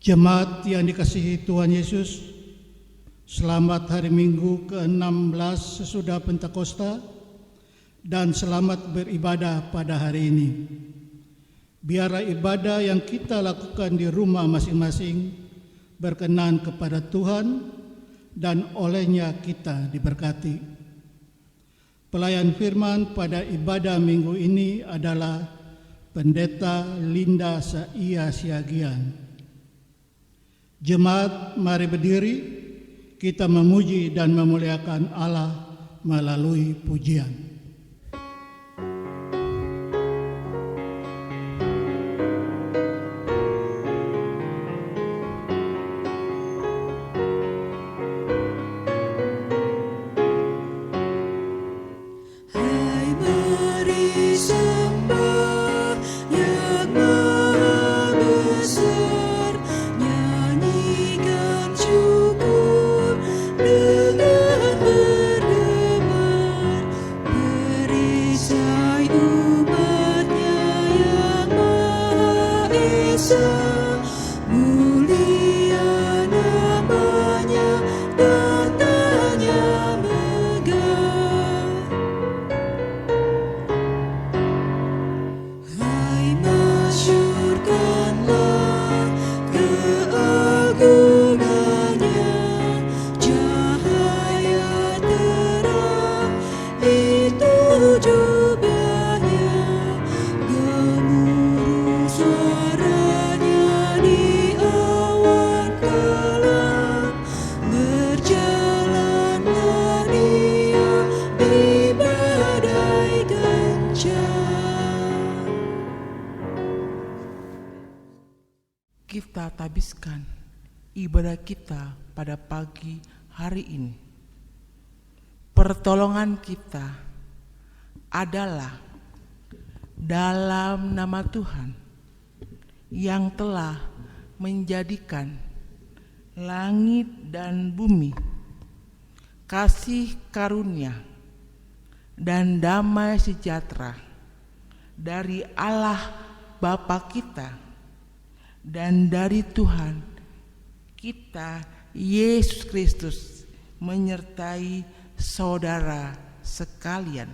Jemaat yang dikasihi Tuhan Yesus, selamat hari Minggu ke-16 sesudah Pentakosta dan selamat beribadah pada hari ini. Biarlah ibadah yang kita lakukan di rumah masing-masing berkenan kepada Tuhan dan olehnya kita diberkati. Pelayan firman pada ibadah minggu ini adalah Pendeta Linda Saia Siagian. Jemaat, mari berdiri, kita memuji dan memuliakan Allah melalui pujian. Kita habiskan ibadah kita pada pagi hari ini. Pertolongan kita adalah dalam nama Tuhan yang telah menjadikan langit dan bumi, kasih karunia dan damai sejahtera dari Allah Bapa kita dan dari Tuhan kita Yesus Kristus menyertai saudara sekalian.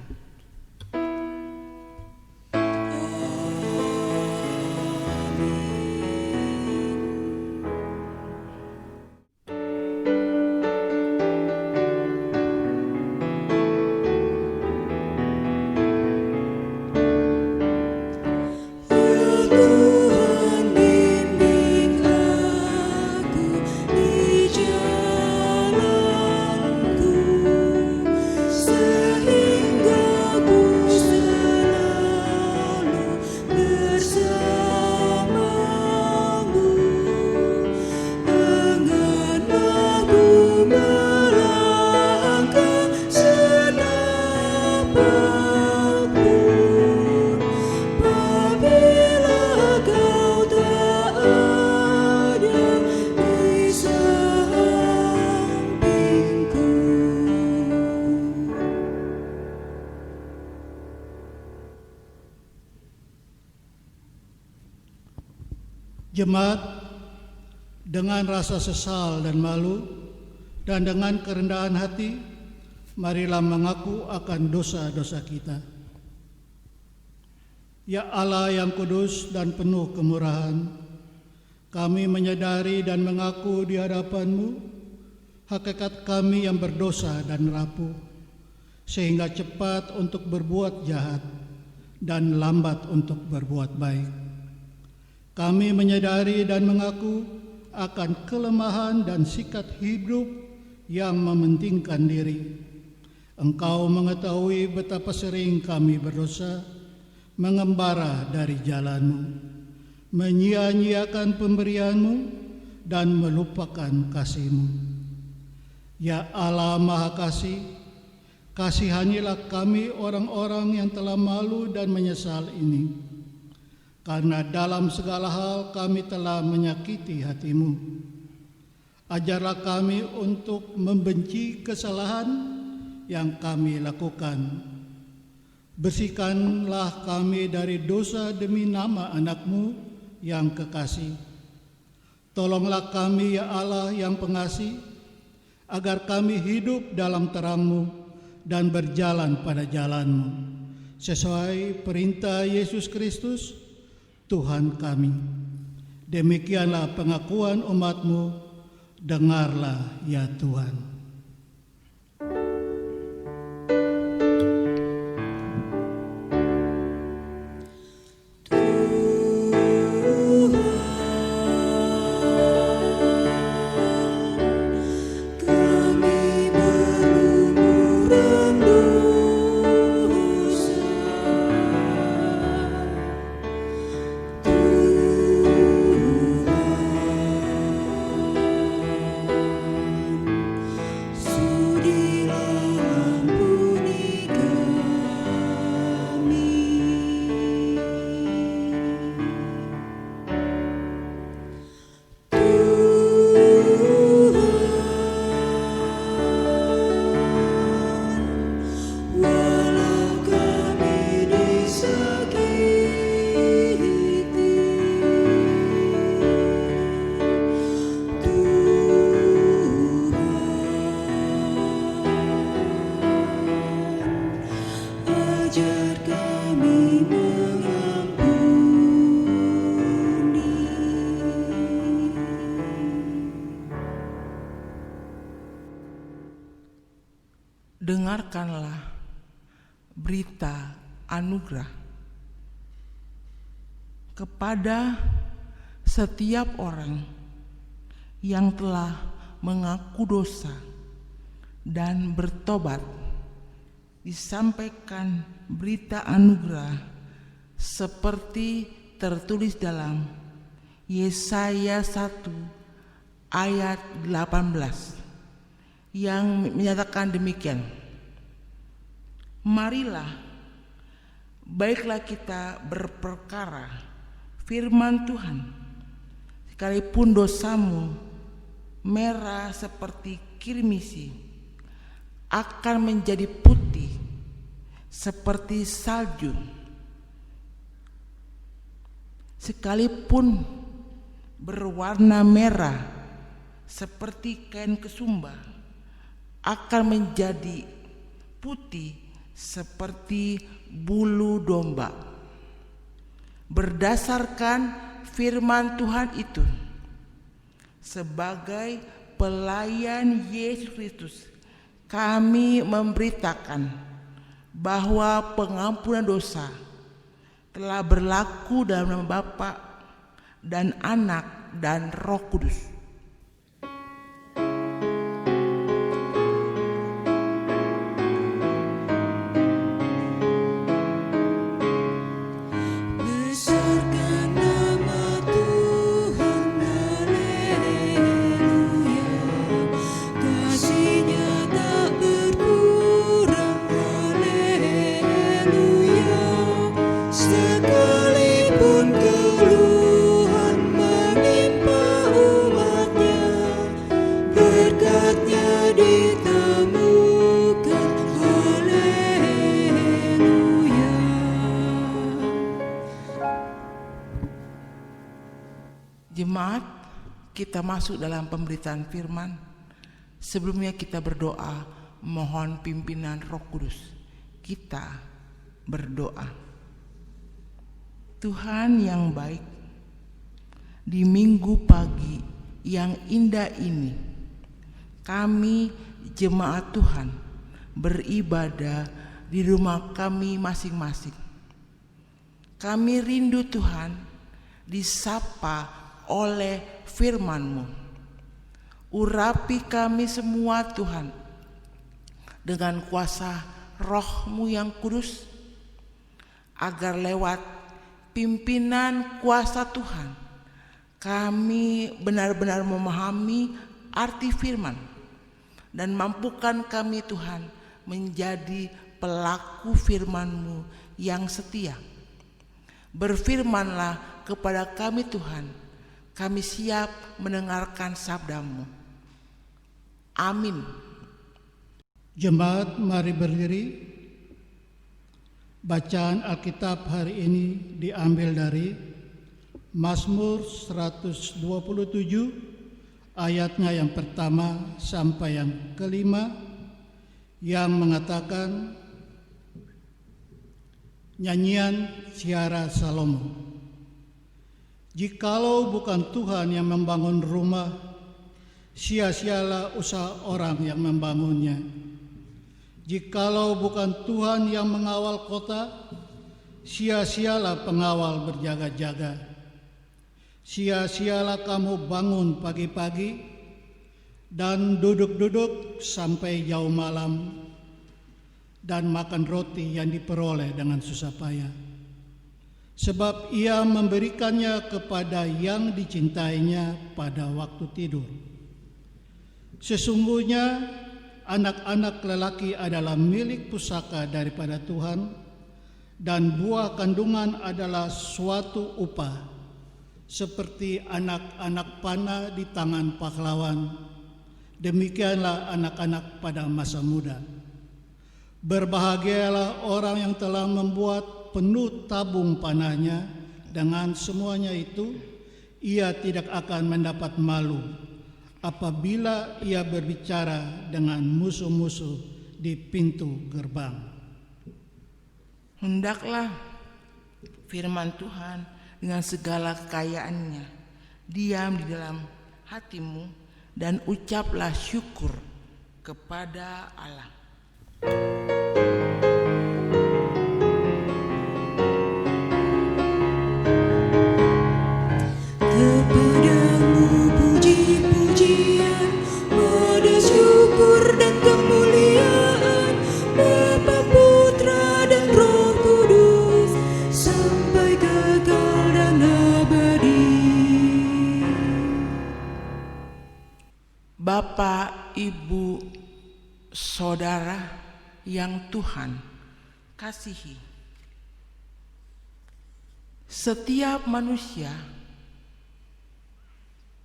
Jemaat, dengan rasa sesal dan malu dan dengan kerendahan hati, marilah mengaku akan dosa-dosa kita. Ya Allah yang kudus dan penuh kemurahan, kami menyadari dan mengaku di hadapan-Mu hakikat kami yang berdosa dan rapuh, sehingga cepat untuk berbuat jahat dan lambat untuk berbuat baik. Kami menyadari dan mengaku akan kelemahan dan sikap hidup yang mementingkan diri. Engkau mengetahui betapa sering kami berdosa, mengembara dari jalan-Mu, menyia-nyiakan pemberian-Mu, dan melupakan kasih-Mu. Ya Allah Maha Kasih, kasihanilah kami orang-orang yang telah malu dan menyesal ini. Karena dalam segala hal kami telah menyakiti hati-Mu. Ajarlah kami untuk membenci kesalahan yang kami lakukan. Bersihkanlah kami dari dosa demi nama anak-Mu yang kekasih. Tolonglah kami ya Allah yang pengasih, agar kami hidup dalam terang-Mu dan berjalan pada jalan-Mu, sesuai perintah Yesus Kristus, Tuhan kami. Demikianlah pengakuan umat-Mu, dengarlah ya Tuhan. Dengarkanlah berita anugerah kepada setiap orang yang telah mengaku dosa dan bertobat. Disampaikan berita anugerah seperti tertulis dalam Yesaya 1 ayat 18 yang menyatakan demikian. Marilah, baiklah kita berperkara firman Tuhan, sekalipun dosamu merah seperti kirmisi, akan menjadi putih seperti salju. Sekalipun berwarna merah seperti kain kesumba, akan menjadi putih seperti bulu domba. Berdasarkan firman Tuhan itu, sebagai pelayan Yesus Kristus, kami memberitakan bahwa pengampunan dosa telah berlaku dalam nama Bapa dan Anak dan Roh Kudus. Jemaat, kita masuk dalam pemberitaan firman. Sebelumnya kita berdoa, mohon pimpinan Roh Kudus. Kita berdoa. Tuhan yang baik, di minggu pagi yang indah ini, kami jemaat Tuhan beribadah di rumah kami masing-masing. Kami rindu Tuhan disapa oleh firman-Mu. Urapi kami semua Tuhan dengan kuasa Roh-Mu yang kudus, agar lewat pimpinan kuasa Tuhan kami benar-benar memahami arti firman, dan mampukan kami Tuhan menjadi pelaku firman-Mu yang setia. Berfirmanlah kepada kami Tuhan, kami siap mendengarkan sabda-Mu. Amin. Jemaat, mari berdiri. Bacaan Alkitab hari ini diambil dari Mazmur 127 ayatnya yang pertama sampai yang kelima yang mengatakan, nyanyian Ziarah Salomo. Jikalau bukan Tuhan yang membangun rumah, sia-sialah usaha orang yang membangunnya. Jikalau bukan Tuhan yang mengawal kota, sia-sialah pengawal berjaga-jaga. Sia-sialah kamu bangun pagi-pagi dan duduk-duduk sampai jauh malam dan makan roti yang diperoleh dengan susah payah. Sebab ia memberikannya kepada yang dicintainya pada waktu tidur. Sesungguhnya anak-anak lelaki adalah milik pusaka daripada Tuhan, dan buah kandungan adalah suatu upah, seperti anak-anak panah di tangan pahlawan. Demikianlah anak-anak pada masa muda. Berbahagialah orang yang telah membuat penuh tabung panahnya, dengan semuanya itu ia tidak akan mendapat malu apabila ia berbicara dengan musuh-musuh di pintu gerbang. Hendaklah firman Tuhan dengan segala kekayaannya diam di dalam hatimu, dan ucaplah syukur kepada Allah. Kepadamu puji-pujian, pada syukur dan kemuliaan, Bapa, Putra dan Roh Kudus, sampai kekal dan abadi. Bapak, Ibu, Saudara yang Tuhan kasihi, setiap manusia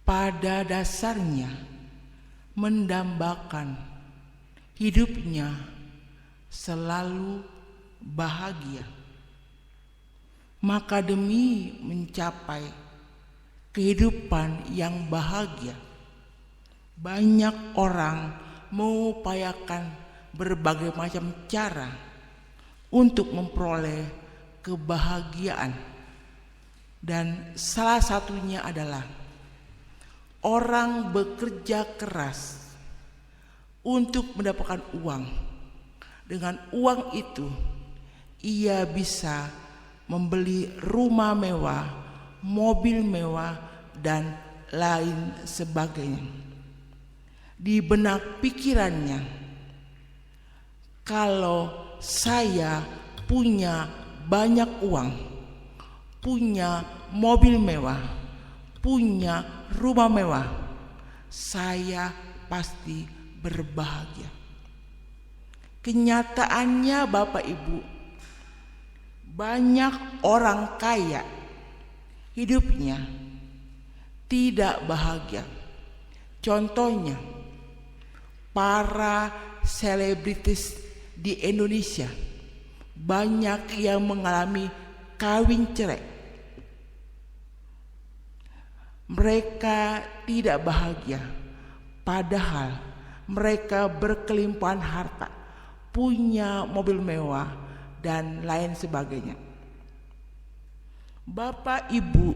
pada dasarnya mendambakan hidupnya selalu bahagia. Maka demi mencapai kehidupan yang bahagia, banyak orang mengupayakan berbagai macam cara untuk memperoleh kebahagiaan, dan salah satunya adalah orang bekerja keras untuk mendapatkan uang. Dengan uang itu ia bisa membeli rumah mewah, mobil mewah, dan lain sebagainya. Di benak pikirannya, kalau saya punya banyak uang, punya mobil mewah, punya rumah mewah, saya pasti berbahagia. Kenyataannya Bapak Ibu, banyak orang kaya hidupnya tidak bahagia. Contohnya, para selebritis di Indonesia banyak yang mengalami kawin cerai. Mereka tidak bahagia, padahal mereka berkelimpahan harta, punya mobil mewah, dan lain sebagainya. Bapak, Ibu,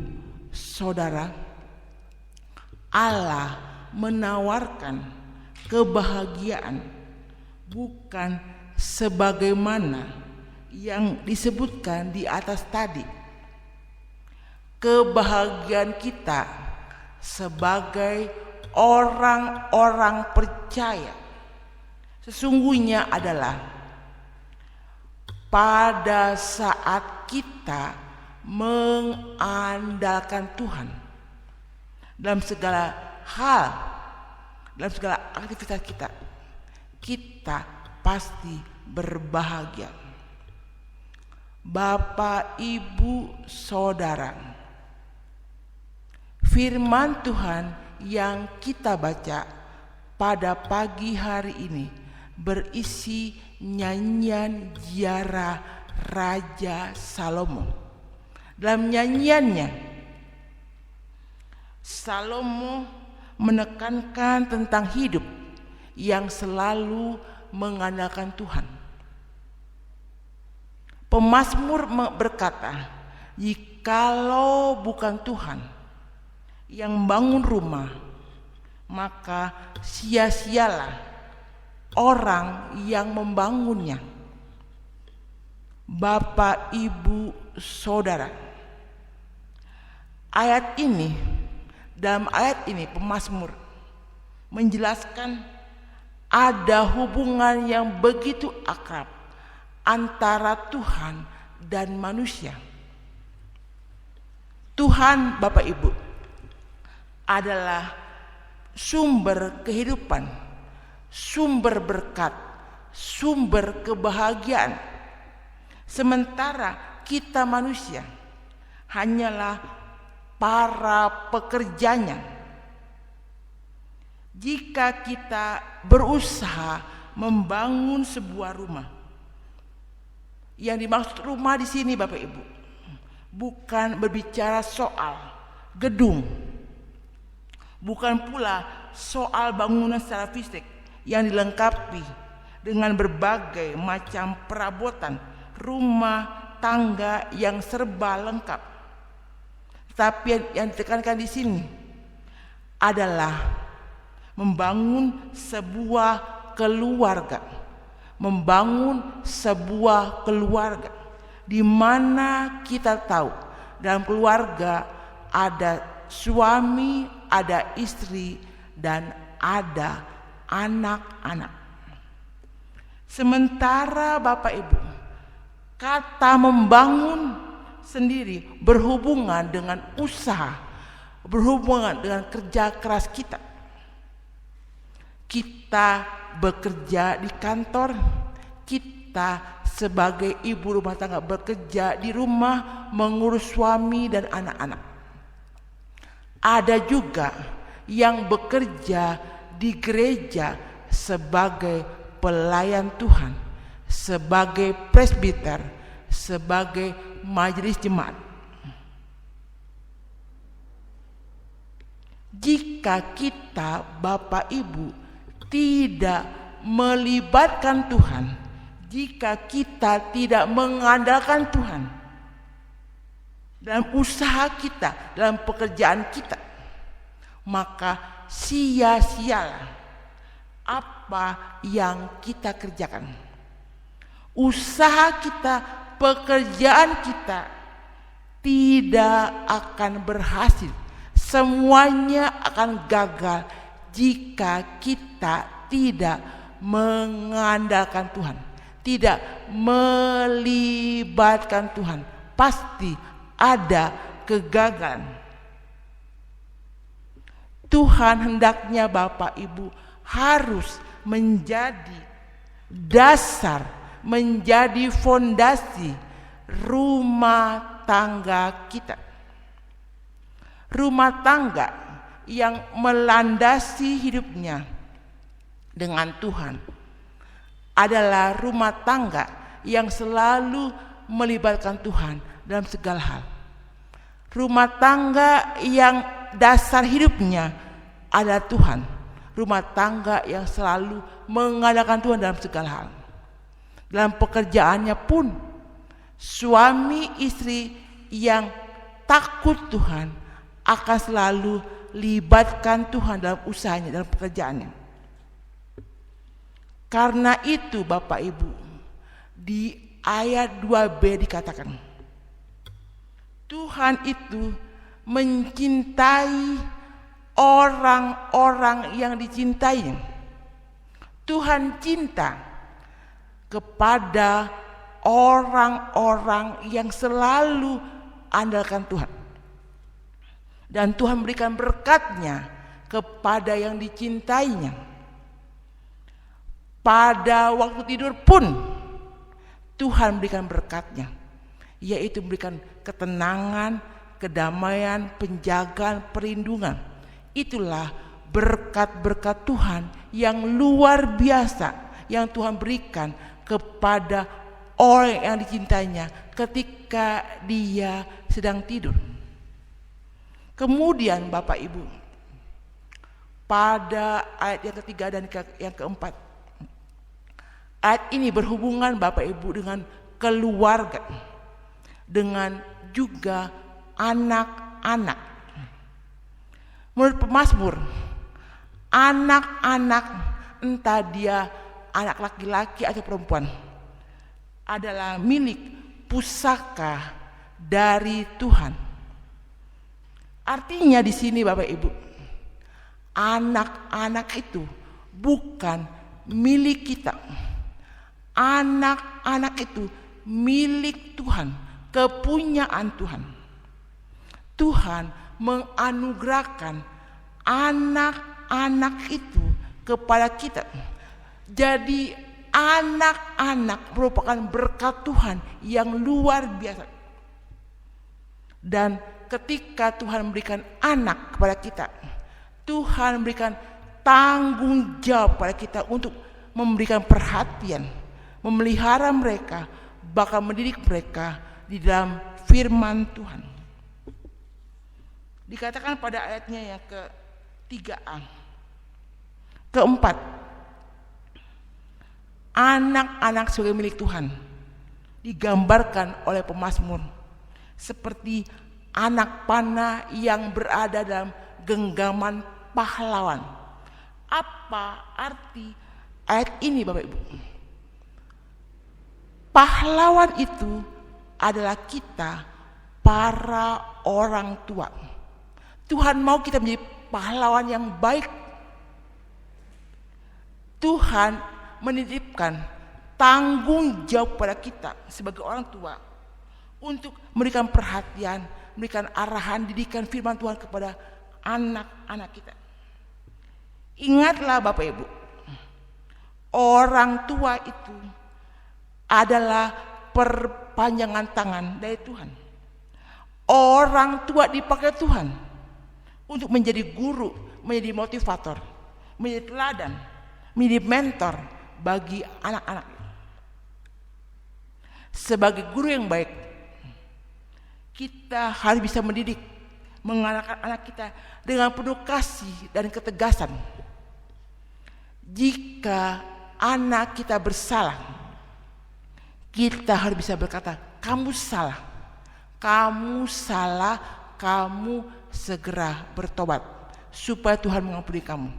Saudara, Allah menawarkan kebahagiaan bukan sebagaimana yang disebutkan di atas tadi. Kebahagiaan kita sebagai orang-orang percaya sesungguhnya adalah pada saat kita mengandalkan Tuhan dalam segala hal, dalam segala aktivitas kita, kita pasti berbahagia. Bapak, Ibu, Saudara, firman Tuhan yang kita baca pada pagi hari ini berisi nyanyian ziarah Raja Salomo. Dalam nyanyiannya Salomo menekankan tentang hidup yang selalu mengandalkan Tuhan. Pemazmur berkata, jikalau bukan Tuhan yang membangun rumah, maka sia-sialah orang yang membangunnya. Bapak, Ibu, Saudara, dalam ayat ini pemazmur menjelaskan ada hubungan yang begitu akrab antara Tuhan dan manusia. Tuhan, Bapak Ibu, adalah sumber kehidupan, sumber berkat, sumber kebahagiaan. Sementara kita manusia hanyalah para pekerjanya. Jika kita berusaha membangun sebuah rumah, yang dimaksud rumah di sini Bapak Ibu bukan berbicara soal gedung, bukan pula soal bangunan secara fisik yang dilengkapi dengan berbagai macam perabotan rumah tangga yang serba lengkap. Tapi yang ditekankan di sini adalah membangun sebuah keluarga, di mana kita tahu dalam keluarga ada suami, ada istri, dan ada anak-anak. Sementara Bapak Ibu, kata membangun sendiri berhubungan dengan usaha, berhubungan dengan kerja keras kita. Kita bekerja di kantor, kita sebagai ibu rumah tangga bekerja di rumah mengurus suami dan anak-anak. Ada juga yang bekerja di gereja sebagai pelayan Tuhan, sebagai presbiter, sebagai majelis jemaat. Jika kita Bapak Ibu tidak melibatkan Tuhan, jika kita tidak mengandalkan Tuhan dalam usaha kita, dalam pekerjaan kita, maka sia-sialah apa yang kita kerjakan. Usaha kita, pekerjaan kita tidak akan berhasil. Semuanya akan gagal jika kita tidak mengandalkan Tuhan, tidak melibatkan Tuhan. Pasti ada kegagalan. Tuhan hendaknya Bapak Ibu harus menjadi dasar, menjadi fondasi rumah tangga kita. Rumah tangga yang melandasi hidupnya dengan Tuhan adalah rumah tangga yang selalu melibatkan Tuhan dalam segala hal. Rumah tangga yang dasar hidupnya adalah Tuhan. Rumah tangga yang selalu mengandalkan Tuhan dalam segala hal. Dalam pekerjaannya pun, suami istri yang takut Tuhan akan selalu libatkan Tuhan dalam usahanya, dalam pekerjaannya. Karena itu Bapak Ibu, di ayat 2b dikatakan, Tuhan itu mencintai orang-orang yang dicintainya. Tuhan cinta kepada orang-orang yang selalu andalkan Tuhan. Dan Tuhan berikan berkat-Nya kepada yang dicintainya. Pada waktu tidur pun Tuhan berikan berkat-Nya, yaitu memberikan ketenangan, kedamaian, penjagaan, perlindungan. Itulah berkat-berkat Tuhan yang luar biasa yang Tuhan berikan kepada orang yang dicintainya ketika dia sedang tidur. Kemudian Bapak Ibu, pada ayat yang ketiga dan yang keempat, ayat ini berhubungan Bapak Ibu dengan keluarga, dengan juga anak-anak. Menurut pemazmur, anak-anak, entah dia anak laki-laki atau perempuan, adalah milik pusaka dari Tuhan. Artinya di sini Bapak Ibu, anak-anak itu bukan milik kita. Anak-anak itu milik Tuhan, kepunyaan Tuhan. Tuhan menganugerahkan anak-anak itu kepada kita. Jadi anak-anak merupakan berkat Tuhan yang luar biasa. Dan ketika Tuhan memberikan anak kepada kita, Tuhan memberikan tanggung jawab pada kita untuk memberikan perhatian, memelihara mereka, bahkan mendidik mereka di dalam firman Tuhan. Dikatakan pada ayatnya yang ke-3a, keempat, anak-anak sebagai milik Tuhan digambarkan oleh pemazmur seperti anak panah yang berada dalam genggaman pahlawan. Apa arti ayat ini Bapak Ibu? Pahlawan itu adalah kita, para orang tua. Tuhan mau kita menjadi pahlawan yang baik. Tuhan menitipkan tanggung jawab pada kita sebagai orang tua untuk memberikan perhatian, memberikan arahan, didikan firman Tuhan kepada anak-anak kita. Ingatlah Bapak Ibu, orang tua itu adalah perpanjangan tangan dari Tuhan. Orang tua dipakai Tuhan untuk menjadi guru, menjadi motivator, menjadi teladan, menjadi mentor bagi anak-anak. Sebagai guru yang baik, kita harus bisa mendidik, mengarahkan anak kita dengan penuh kasih dan ketegasan. Jika anak kita bersalah, kita harus bisa berkata, kamu salah, kamu segera bertobat supaya Tuhan mengampuni kamu.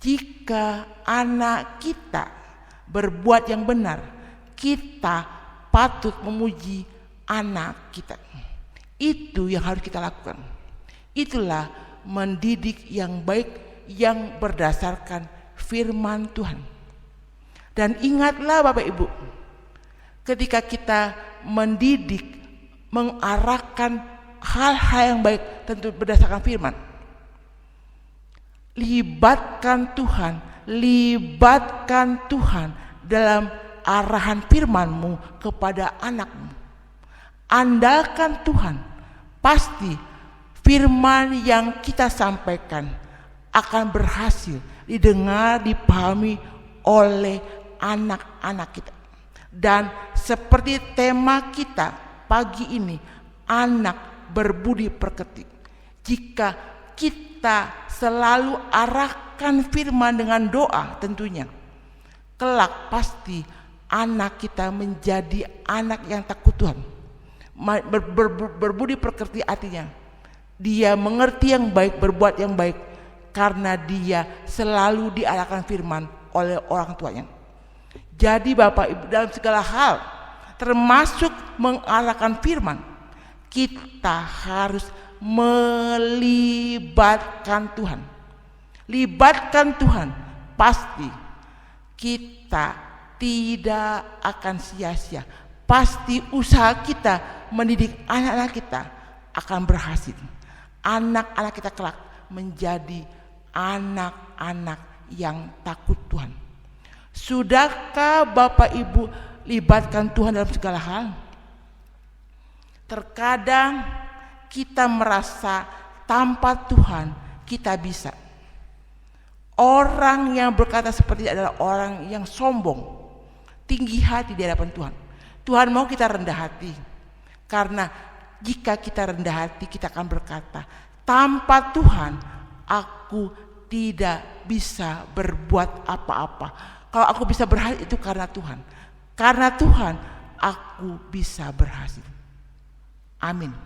Jika anak kita berbuat yang benar, kita patut memuji anak kita. Itu yang harus kita lakukan. Itulah mendidik yang baik yang berdasarkan firman Tuhan. Dan ingatlah Bapak Ibu, ketika kita mendidik, mengarahkan hal-hal yang baik tentu berdasarkan firman. Libatkan Tuhan dalam arahan firman-Mu kepada anak-Mu. Andalkan Tuhan, pasti firman yang kita sampaikan akan berhasil didengar, dipahami oleh anak-anak kita. Dan seperti tema kita pagi ini, anak berbudi pekerti. Jika kita selalu arahkan firman dengan doa tentunya, kelak pasti anak kita menjadi anak yang takut Tuhan. Berbudi pekerti artinya dia mengerti yang baik, berbuat yang baik karena dia selalu diarahkan firman oleh orang tuanya. Jadi Bapak Ibu, dalam segala hal termasuk mengarahkan firman, kita harus melibatkan Tuhan. Libatkan Tuhan, pasti kita tidak akan sia-sia. Pasti usaha kita mendidik anak-anak kita akan berhasil. Anak-anak kita kelak menjadi anak-anak yang takut Tuhan. Sudahkah Bapak Ibu libatkan Tuhan dalam segala hal? Terkadang kita merasa tanpa Tuhan kita bisa. Orang yang berkata seperti ini adalah orang yang sombong, tinggi hati di hadapan Tuhan. Tuhan mau kita rendah hati, karena jika kita rendah hati kita akan berkata, Tanpa Tuhan aku tidak bisa berbuat apa-apa. Kalau aku bisa berhasil itu karena Tuhan. Karena Tuhan aku bisa berhasil. Amin.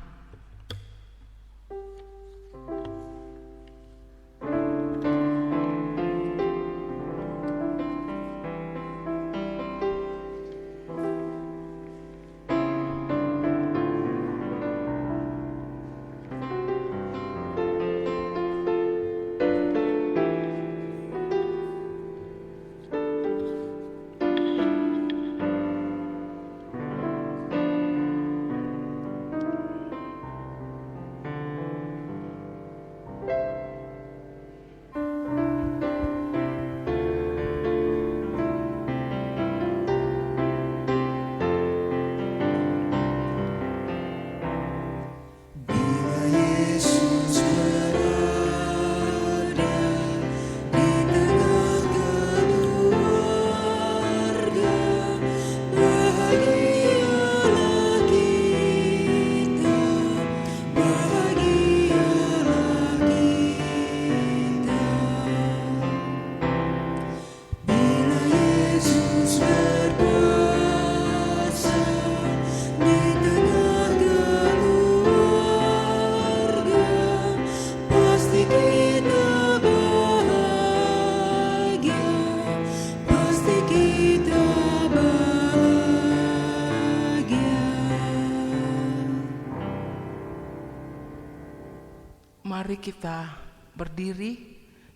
Mari kita berdiri,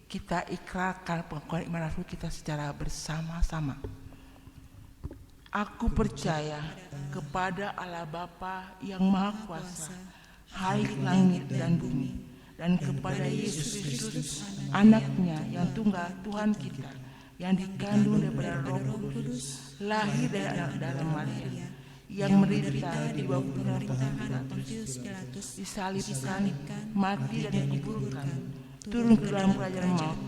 kita ikrarkan pengakuan iman rasmi kita secara bersama-sama. Aku percaya kepada Allah Bapa yang Maha Kuasa, Hai langit dan bumi, dan kepada Yesus Kristus, Anaknya yang tunggal Tuhan kita, yang dikandung daripada Roh Kudus, lahir dari anak darah Maria, yang menderita di bawah pemerintahan Pontius Pilatus, disalibkan, mati dan dikuburkan, turun ke dalam kerajaan maut.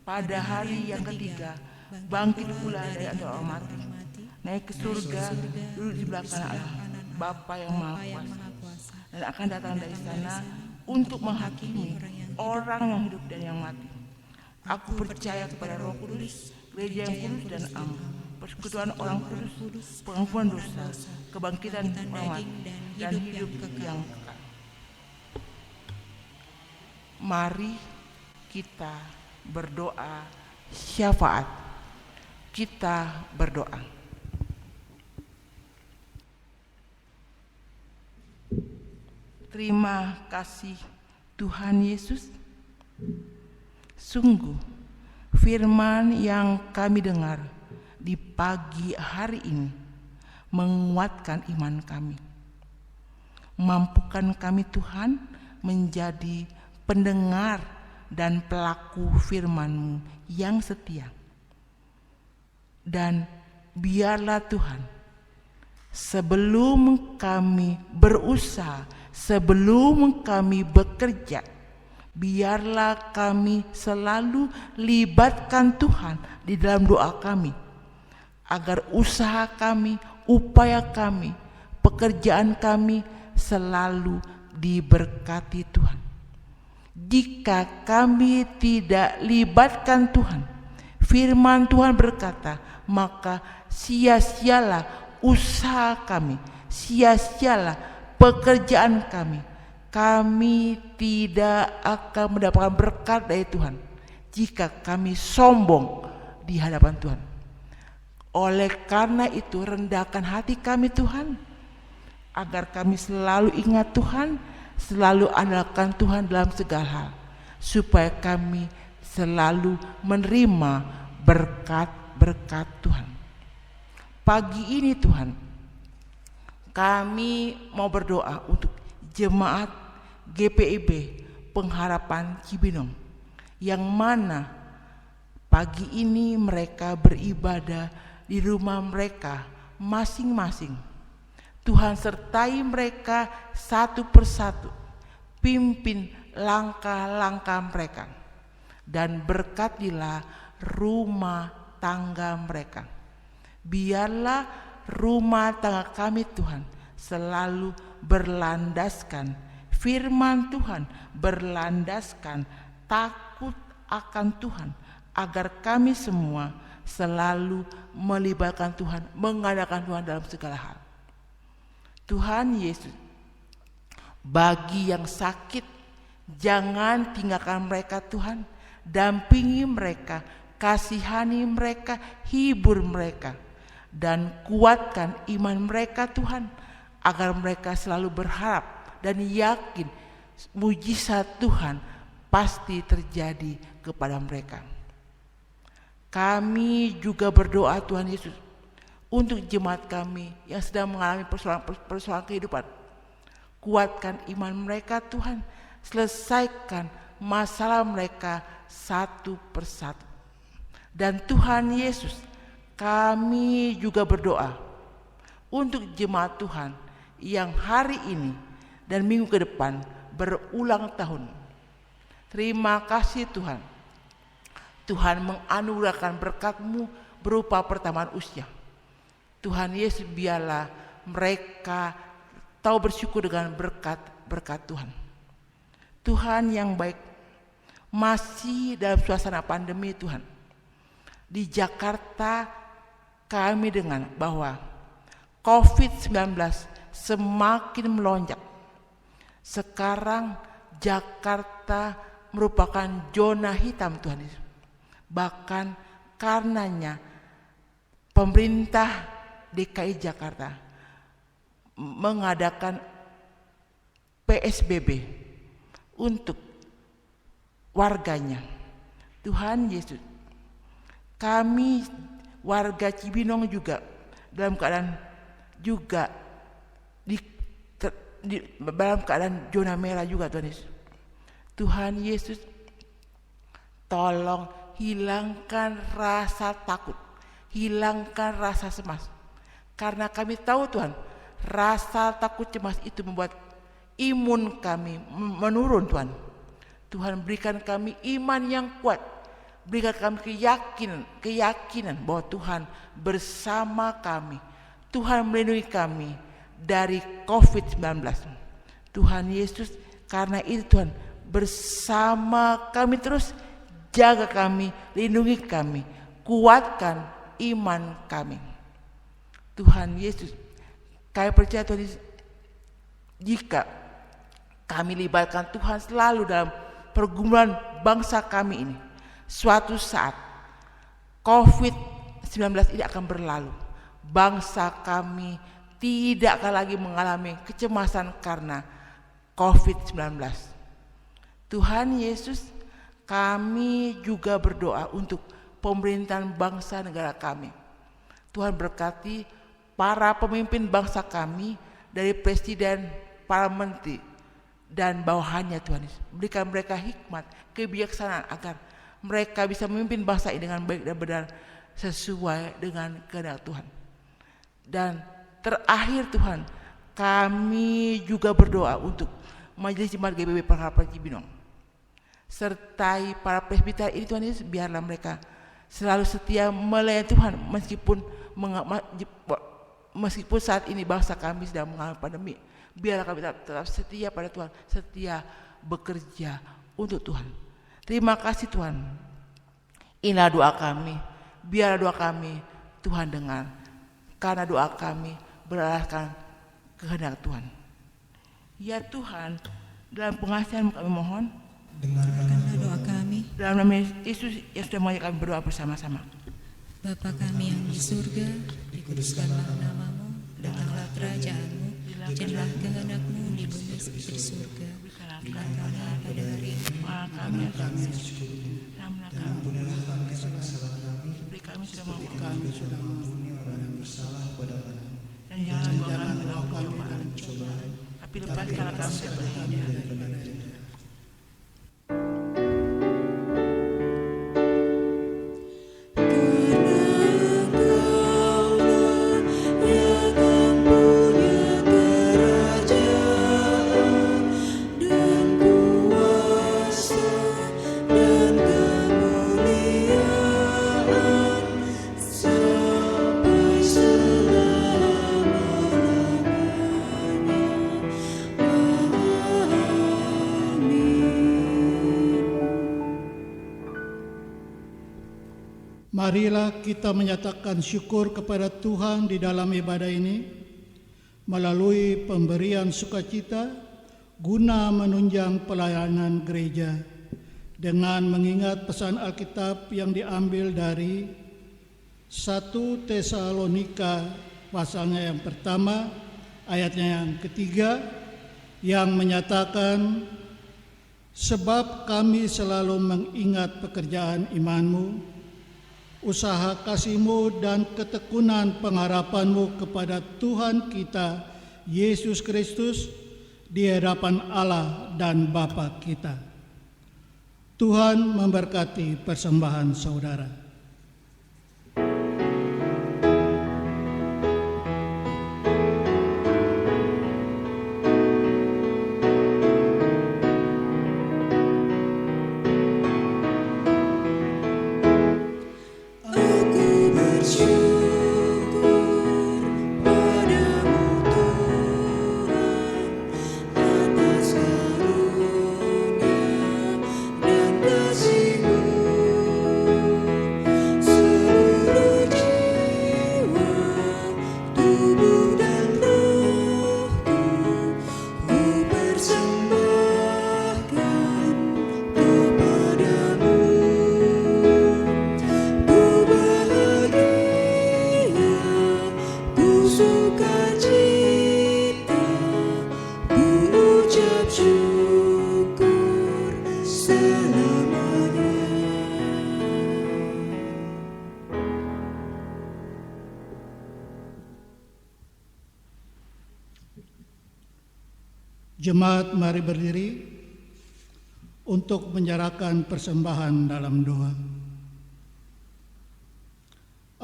Pada hari yang ketiga, bangkit pula dari antara orang mati, naik ke surga, duduk di belakang Allah Bapa yang Maha Kuasa, dan akan datang dari sana untuk menghakimi orang yang hidup dan yang mati. Aku percaya kepada Roh Kudus, gereja yang kudus dan am, persekutuan orang kudus, pengampunan dosa, kebangkitan orang mati, dan hidup yang kekal. Mari kita berdoa syafaat. Kita berdoa. Terima kasih Tuhan Yesus. Sungguh firman yang kami dengar di pagi hari ini menguatkan iman kami. Mampukan kami Tuhan menjadi pendengar dan pelaku firman-Mu yang setia. Dan biarlah Tuhan, sebelum kami berusaha, sebelum kami bekerja, biarlah kami selalu libatkan Tuhan di dalam doa kami, agar usaha kami, upaya kami, pekerjaan kami selalu diberkati Tuhan. Jika kami tidak libatkan Tuhan, firman Tuhan berkata, maka sia-sialah usaha kami, sia-sialah pekerjaan kami. Kami tidak akan mendapatkan berkat dari Tuhan jika kami sombong di hadapan Tuhan. Oleh karena itu, rendahkan hati kami Tuhan, agar kami selalu ingat Tuhan, selalu andalkan Tuhan dalam segala hal, supaya kami selalu menerima berkat-berkat Tuhan. Pagi ini Tuhan, kami mau berdoa untuk jemaat GPIB Pengharapan Cibinong, yang mana pagi ini mereka beribadah di rumah mereka masing-masing. Tuhan sertai mereka satu persatu, pimpin langkah-langkah mereka, dan berkatilah rumah tangga mereka. Biarlah rumah tangga kami Tuhan selalu berlandaskan firman Tuhan berlandaskan takut akan Tuhan, agar kami semua selalu melibatkan Tuhan, mengadakan Tuhan dalam segala hal. Tuhan Yesus, bagi yang sakit, jangan tinggalkan mereka Tuhan, dampingi mereka, kasihani mereka, hibur mereka, dan kuatkan iman mereka Tuhan, agar mereka selalu berharap dan yakin mujizat Tuhan pasti terjadi kepada mereka. Kami juga berdoa Tuhan Yesus untuk jemaat kami yang sedang mengalami persoalan kehidupan. Kuatkan iman mereka Tuhan, selesaikan masalah mereka satu persatu. Dan Tuhan Yesus, kami juga berdoa untuk jemaat Tuhan yang hari ini dan minggu ke depan berulang tahun. Terima kasih Tuhan. Tuhan menganugerahkan berkat-Mu berupa pertambahan usia. Tuhan Yesus, biarlah mereka tahu bersyukur dengan berkat Tuhan. Tuhan yang baik, masih dalam suasana pandemi Tuhan. Di Jakarta kami dengar bahwa COVID-19 semakin melonjak. Sekarang Jakarta merupakan zona hitam Tuhan Yesus. Bahkan karenanya pemerintah DKI Jakarta mengadakan PSBB untuk warganya. Tuhan Yesus, kami warga Cibinong juga dalam keadaan juga dalam keadaan zona merah juga Tuhan Yesus. Tuhan Yesus, tolong hilangkan rasa takut, hilangkan rasa cemas. Karena kami tahu Tuhan, rasa takut cemas itu membuat imun kami menurun Tuhan. Tuhan, berikan kami iman yang kuat, berikan kami keyakinan bahwa Tuhan bersama kami. Tuhan melindungi kami dari COVID-19. Tuhan Yesus, karena itu Tuhan bersama kami terus, jaga kami, lindungi kami, kuatkan iman kami. Tuhan Yesus, kami percaya Tuhan Yesus, jika kami libatkan Tuhan selalu dalam pergumulan bangsa kami ini, suatu saat COVID-19 ini akan berlalu. Bangsa kami tidak akan lagi mengalami kecemasan karena COVID-19. Tuhan Yesus, kami juga berdoa untuk pemerintahan bangsa negara kami. Tuhan berkati para pemimpin bangsa kami, dari presiden, para menteri, dan bawahannya Tuhan Yesus. Berikan mereka hikmat, kebijaksanaan agar mereka bisa memimpin bangsa ini dengan baik dan benar sesuai dengan kehendak Tuhan. Dan terakhir Tuhan, kami juga berdoa untuk Majelis Jemaat GBB Pengharapan Cibinong. Sertai para presbiter ini Tuhan Yesus, biarlah mereka selalu setia melayani Tuhan meskipun saat ini bangsa kami sedang mengalami pandemi. Biarlah kami tetap setia pada Tuhan, setia bekerja untuk Tuhan. Terima kasih Tuhan. Inilah doa kami. Biarlah doa kami Tuhan dengar, karena doa kami berdasarkan kehendak Tuhan. Ya Tuhan, dalam pengasihan kami mohon, Dengarkanlah doa kami. dalam nama Yesus yang sudah mengajar kami berdoa bersama-sama. Bapa kami yang di surga, dikuduskanlah namamu, datanglah kerajaanmu, jadilah kehendak-Mu di bumi seperti di surga. Berikanlah pada hari ini Kami akan beri kami sudah mampu kami dan jangan bawa kami dalam pencobaan, tapi lepaskanlah kami dari jahat. Marilah kita menyatakan syukur kepada Tuhan di dalam ibadah ini melalui pemberian sukacita guna menunjang pelayanan gereja dengan mengingat pesan Alkitab yang diambil dari 1 Tesalonika pasalnya yang pertama, ayatnya yang ketiga, yang menyatakan, sebab kami selalu mengingat pekerjaan imanmu, usaha kasihmu dan ketekunan pengharapanmu kepada Tuhan kita, Yesus Kristus, di hadapan Allah dan Bapa kita. Tuhan memberkati persembahan saudara. Jemaat, mari berdiri untuk menyerahkan persembahan dalam doa.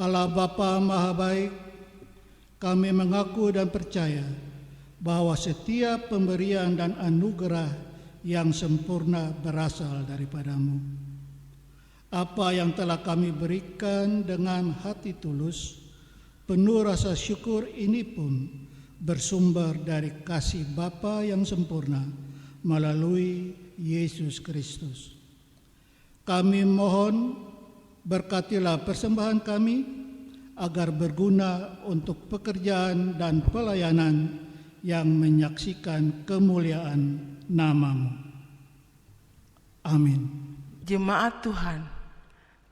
Allah Bapa Maha Baik, kami mengaku dan percaya bahwa setiap pemberian dan anugerah yang sempurna berasal daripadamu. Apa yang telah kami berikan dengan hati tulus, penuh rasa syukur ini pun bersumber dari kasih Bapa yang sempurna melalui Yesus Kristus. Kami mohon berkatilah persembahan kami agar berguna untuk pekerjaan dan pelayanan yang menyaksikan kemuliaan nama-Mu. Amin. Jemaat Tuhan,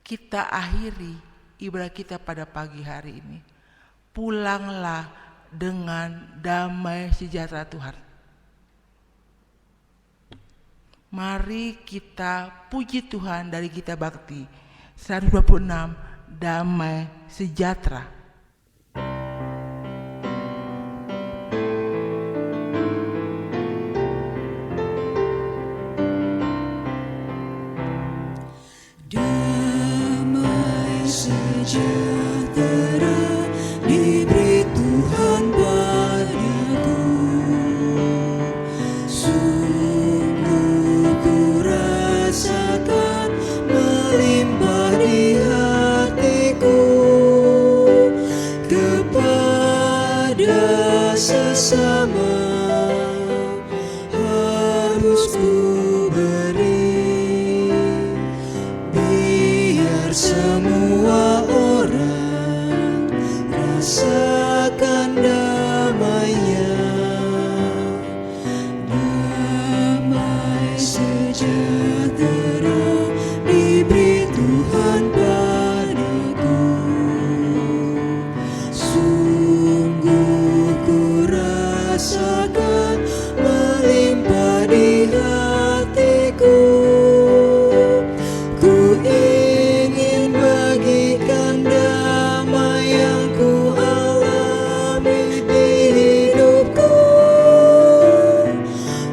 kita akhiri ibadah kita pada pagi hari ini. Pulanglah dengan damai sejahtera Tuhan. Mari kita puji Tuhan dari Gita Bakti 126, damai sejahtera. Damai sejahtera diberi Tuhan padaku, sungguh ku rasakan melimpah di hatiku, kepada sesama harus ku beri, biar semua orang rasakan damainya. Damai sejahtera diberi Tuhan padaku, sungguh ku rasakan melimpah di hatiku. Ku ingin bagikan damai yang ku alami di hidupku,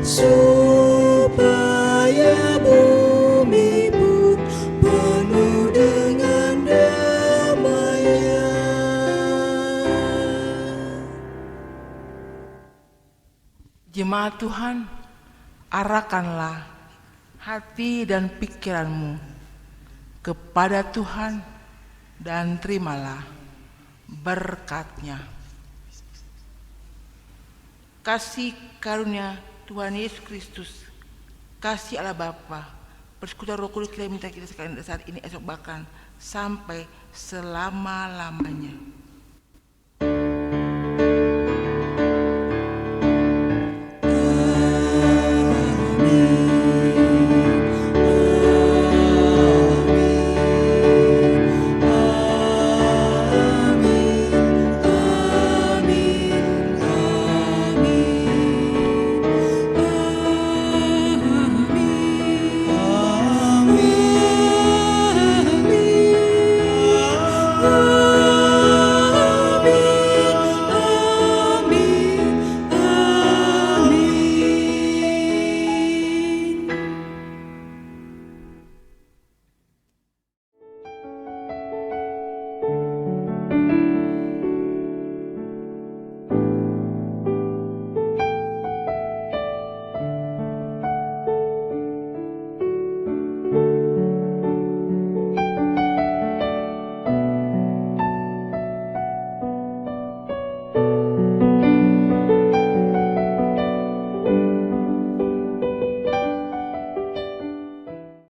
supaya bumi pun penuh dengan damai-Nya. Jemaat Tuhan, arahkanlah hati dan pikiranmu kepada Tuhan dan terimalah berkat-Nya. Kasih karunia Tuhan Yesus Kristus, kasih Allah Bapa, persekutuan Roh Kudus kita minta kita sekalian saat ini, esok bahkan sampai selama-lamanya.